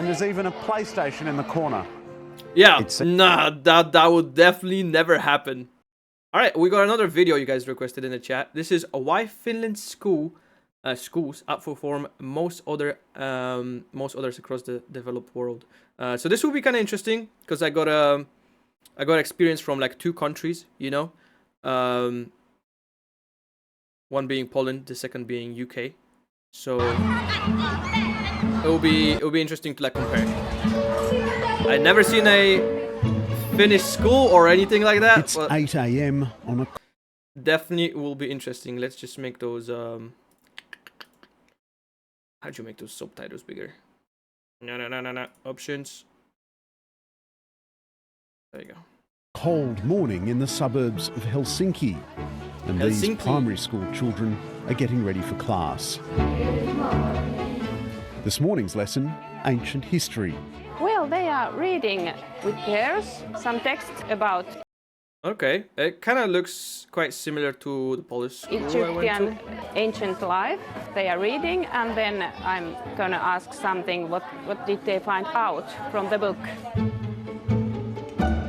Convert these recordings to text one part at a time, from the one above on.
and there's even a PlayStation in the corner. Yeah, nah, that would definitely never happen. All right, we got another video you guys requested in the chat. This is why Finland schools outperform most others across the developed world. So this will be kind of interesting because I got experience from like 2 countries, you know, one being Poland, the second being UK. So it'll be interesting to like compare. I never seen a Finnish school or anything like that. It's 8 a.m. on a... Definitely will be interesting. Let's just make those how'd you make those subtitles bigger? No. Options. There you go. Cold morning in the suburbs of Helsinki. And these primary school children are getting ready for class. This morning's lesson, ancient history. Well, they are reading with pairs some text about Okay, it kind of looks quite similar to the Polish school I went Egyptian to. ancient life. They are reading, and then I'm gonna ask something. What did they find out from the book?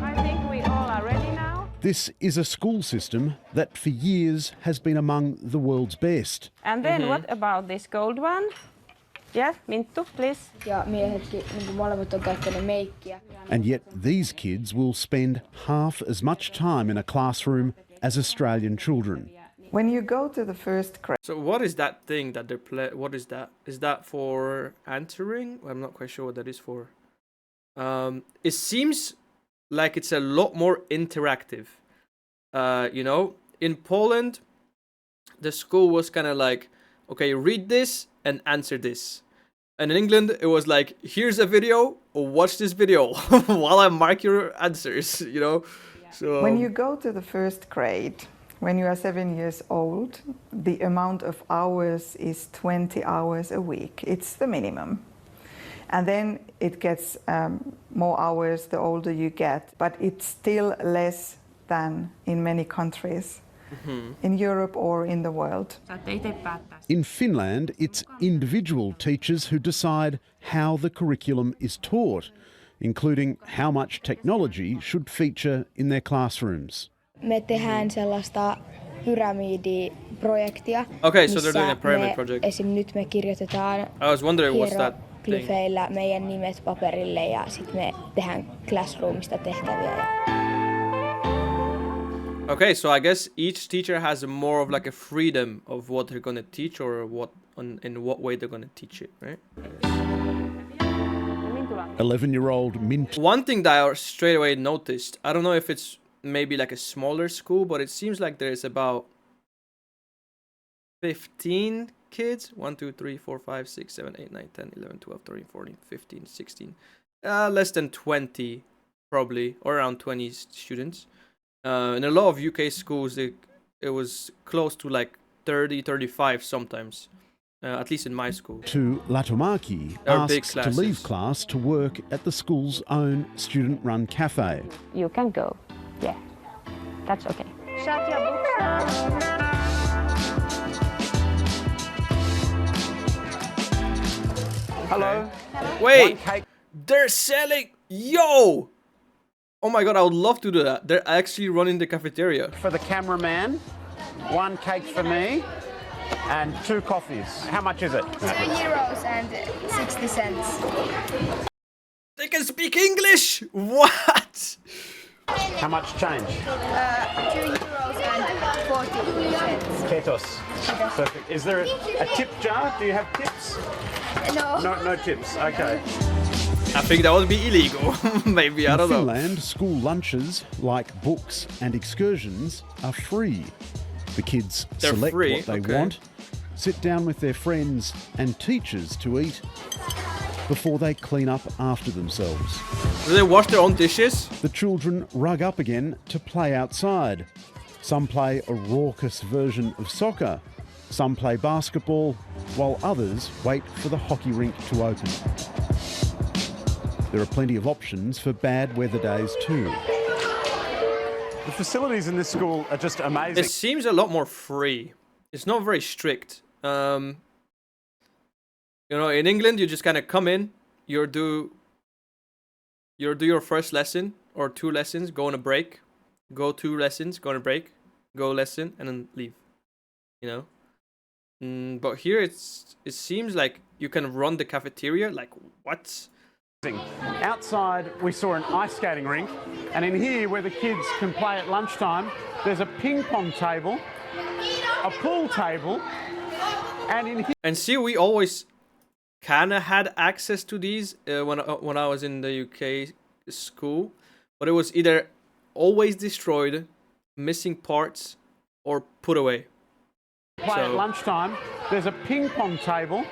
I think we all are ready now. This is a school system that for years has been among the world's best. And then what about this gold one? Yeah, Minttu, please. Ja miehetkin niin molemmat on käyttänyt meikkiä. And yet these kids will spend half as much time in a classroom as Australian children. When you go to the first grade... So what is that thing that they're what is that? Is that for answering? I'm not quite sure what that is for. It seems like it's a lot more interactive. You know, in Poland, the school was kind of like, okay, read this and answer this. And in England, it was like, here's a video, watch this video while I mark your answers, you know? So When you go to the first grade, when you are 7 years old, the amount of hours is 20 hours a week. It's the minimum. And then it gets more hours the older you get, but it's still less than in many countries. In Europe or in the world. In Finland, it's individual teachers who decide how the curriculum is taught, including how much technology should feature in their classrooms. Me tehdään sellaista pyramidiprojektia. Okay, so they're doing a pyramid project. Esim. Nyt me kirjoitetaan I was wondering what's that thing. hieroglyfeillä meidän nimet paperille ja sitten me tehdään classroomista tehtäviä. Okay, so I guess each teacher has more of like a freedom of what they're gonna teach or in what way they're gonna teach it, right? 11-year-old Mint. One thing that I straight away noticed, I don't know if it's maybe like a smaller school, but it seems like there's about 15 kids. 1, 2, 3, 4, 5, 6, 7, 8, 9, 10, 11, 12, 13, 14, 15, 16. Less than 20 probably, or around 20 students. In a lot of UK schools, it was close to like 30, 35 sometimes, at least in my school. To Latomaki asks to leave class to work at the school's own student-run cafe. You can go. Yeah, that's okay. Shut your books down. Hello. Wait, they're selling... Yo! Oh my god, I would love to do that. They're actually running the cafeteria. For the cameraman, 1 cake for me, and 2 coffees. How much is it? €2 and 60 cents. They can speak English! What? How much change? €2 and 40 cents. Petos. Perfect. Is there a tip jar? Do you have tips? No. No tips. Okay. I think that would be illegal. Maybe, I don't know. In Finland, school lunches, like books and excursions, are free. The kids select what they want, sit down with their friends and teachers to eat before they clean up after themselves. Do they wash their own dishes? The children rug up again to play outside. Some play a raucous version of soccer. Some play basketball, while others wait for the hockey rink to open. There are plenty of options for bad weather days too. The facilities in this school are just amazing. It seems a lot more free. It's not very strict. You know, in England, you just kind of come in, you'll do your first lesson or 2 lessons, go on a break, go 2 lessons, go on a break, go lesson, and then leave. You know. But here it seems like you can run the cafeteria. Like what? Outside, we saw an ice skating rink, and in here, where the kids can play at lunchtime, there's a ping pong table, a pool table, and in here. And see, we always kind of had access to these when I was in the UK school, but it was either always destroyed, missing parts, or put away. Play at lunchtime, there's a ping pong table,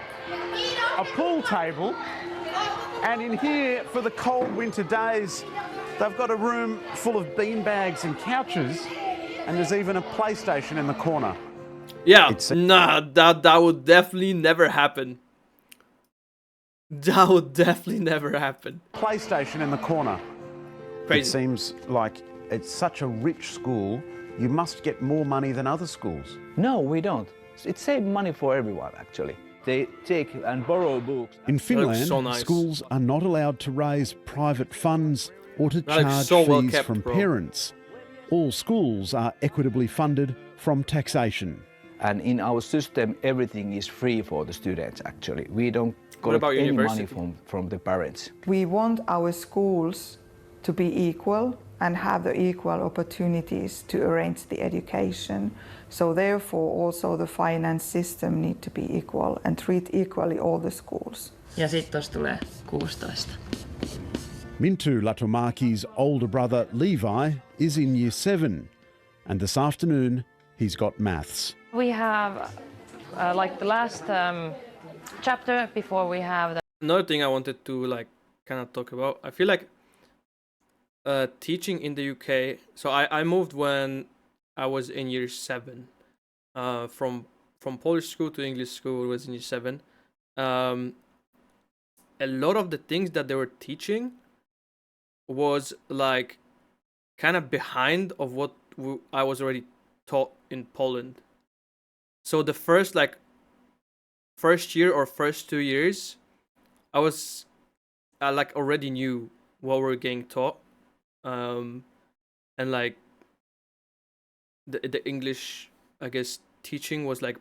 a pool table, and in here, for the cold winter days, they've got a room full of bean bags and couches, and there's even a PlayStation in the corner. Yeah, nah, that would definitely never happen. That would definitely never happen. PlayStation in the corner. Crazy. It seems like it's such a rich school, you must get more money than other schools. No, we don't. It saves money for everyone, actually. They take and borrow books. In Finland, so nice. schools are not allowed to raise private funds or to That looks charge so fees well kept, from bro. parents. All schools are equitably funded from taxation. And in our system, everything is free for the students, actually. We don't collect about any money university? from the parents. We want our schools to be equal and have the equal opportunities to arrange the education. So therefore also the finance system need to be equal and treat equally all the schools. Ja sitten tuossa tulee 16. Mintu Latumaki's older brother Levi is in year 7, and this afternoon he's got maths. We have, like the last chapter before we have the Another thing I wanted to like kind of talk about. I feel like teaching in the UK. So I moved when I was in year 7. From Polish school to English school was in year 7. A lot of the things that they were teaching was like kind of behind of what I was already taught in Poland. So the first year or first 2 years, I like already knew what we were getting taught, and like the English, I guess, teaching was like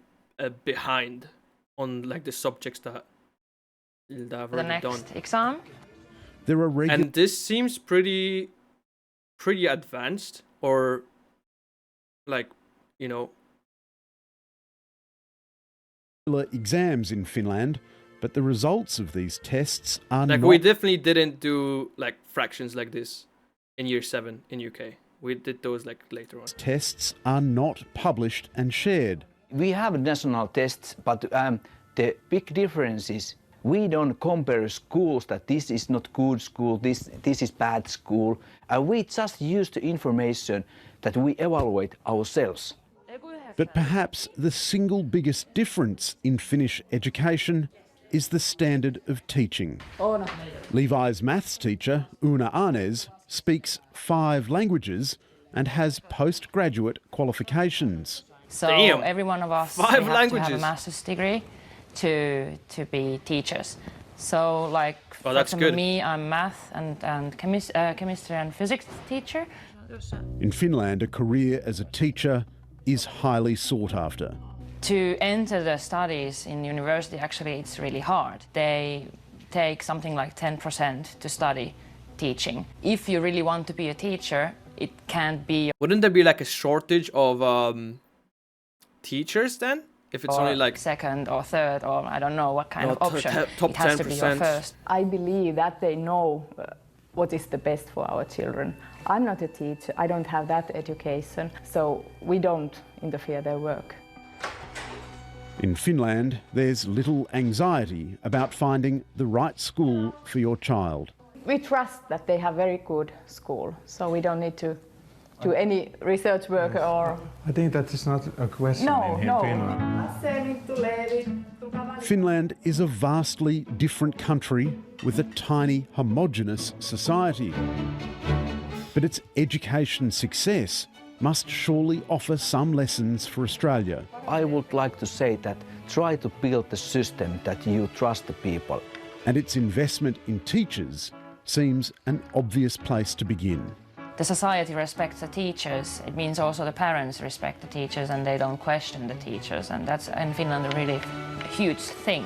behind on like the subjects that I've the already next done. exam. There are regular And this seems pretty advanced, or like, you know, exams in Finland, but the results of these tests are like not... we definitely didn't do like fractions like this in year 7 in UK. We did those like later on. Tests are not published and shared. We have national tests, but the big difference is we don't compare schools that this is not good school, this is bad school. We just use the information that we evaluate ourselves. But perhaps the single biggest difference in Finnish education is the standard of teaching. Levi's maths teacher, Una Arnes, speaks 5 languages and has postgraduate qualifications. So Damn. every one of us 5 we have to have languages. a master's degree to be teachers. So like for that's example, good. me, I'm math and chemistry and physics teacher. In Finland, a career as a teacher is highly sought after. To enter the studies in university, actually, it's really hard. They take something like 10% to study teaching. If you really want to be a teacher, it can't be. Wouldn't there be like a shortage of teachers then? If it's only like second or third, or I don't know what kind No, of option. top it has to be your 10%. first. I believe that they know what is the best for our children. I'm not a teacher, I don't have that education, so we don't interfere their work. In Finland, there's little anxiety about finding the right school for your child. We trust that they have very good school, so we don't need to do any research work or... I think that is not a question in Finland. Finland is a vastly different country with a tiny, homogenous society. But its education success must surely offer some lessons for Australia. I would like to say that try to build the system that you trust the people. And its investment in teachers seems an obvious place to begin. The society respects the teachers. It means also the parents respect the teachers and they don't question the teachers. And that's in Finland a really huge thing.